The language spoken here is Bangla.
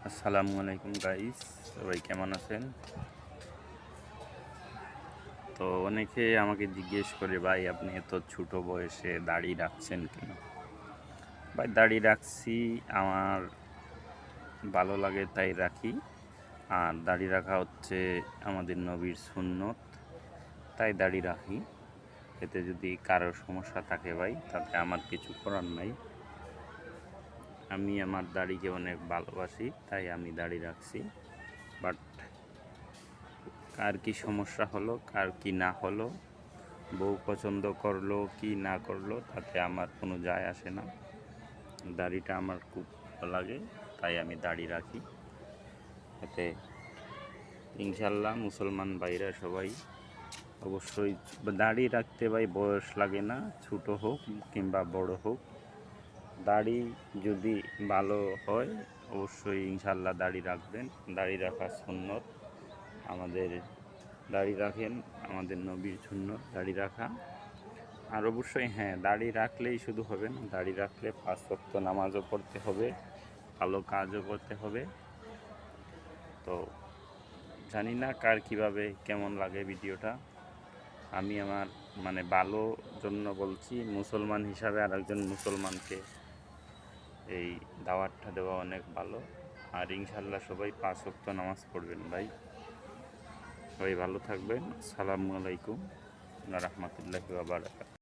আসসালামু আলাইকুম গাইস, সবাই কেমন আছেন? তো অনেকে আমাকে জিজ্ঞেস করে, ভাই আপনি এত ছোট বয়সে দাড়ি রাখছেন কেন? ভাই দাড়ি রাখছি, আমার ভালো লাগে তাই রাখি। আর দাড়ি রাখা হচ্ছে আমাদের নবীর সুন্নত, তাই দাড়ি রাখি। এতে যদি কারোর সমস্যা থাকে ভাই, তাতে আমার কিছু করার নাই। আমি আমার দাড়িকে অনেক ভালোবাসি, তাই আমি দাড়ি রাখছি। বাট কার কি সমস্যা হলো, কার কি না হলো, বউ পছন্দ করলো কি না করলো, তাতে আমার কোনো যায় আসে না। দাড়িটা আমার খুব ভালো লাগে, তাই আমি দাড়ি রাখি। এতে ইনশাল্লাহ মুসলমান ভাইরা সবাই অবশ্যই দাড়ি রাখতে ভাই বয়স লাগে না, ছোট হোক কিংবা বড় হোক। দাড়ি যদি ভালো হয় অবশ্যই ইনশাল্লাহ দাড়ি রাখবেন। দাড়ি রাখা সুন্নত, আমাদের দাড়ি রাখেন, আমাদের নবীর সুন্নত দাড়ি রাখা। আর অবশ্যই হ্যাঁ, দাড়ি রাখলেই শুধু হবে না, দাড়ি রাখলে 5 ওয়াক্ত নামাজও পড়তে হবে, ভালো কাজও করতে হবে। তো জানি না কার কীভাবে কেমন লাগে ভিডিওটা। আমি আমার ভালো জন্য বলছি, মুসলমান হিসাবে আর একজন মুসলমানকে এই দাওয়াতটা দেওয়া অনেক ভালো। আর ইনশাল্লাহ সবাই 5 ওয়াক্ত নামাজ পড়বেন ভাই। সবাই ভালো থাকবেন। আসসালামু আলাইকুম ওয়া রাহমাতুল্লাহি ওয়া বারাকাতুহু।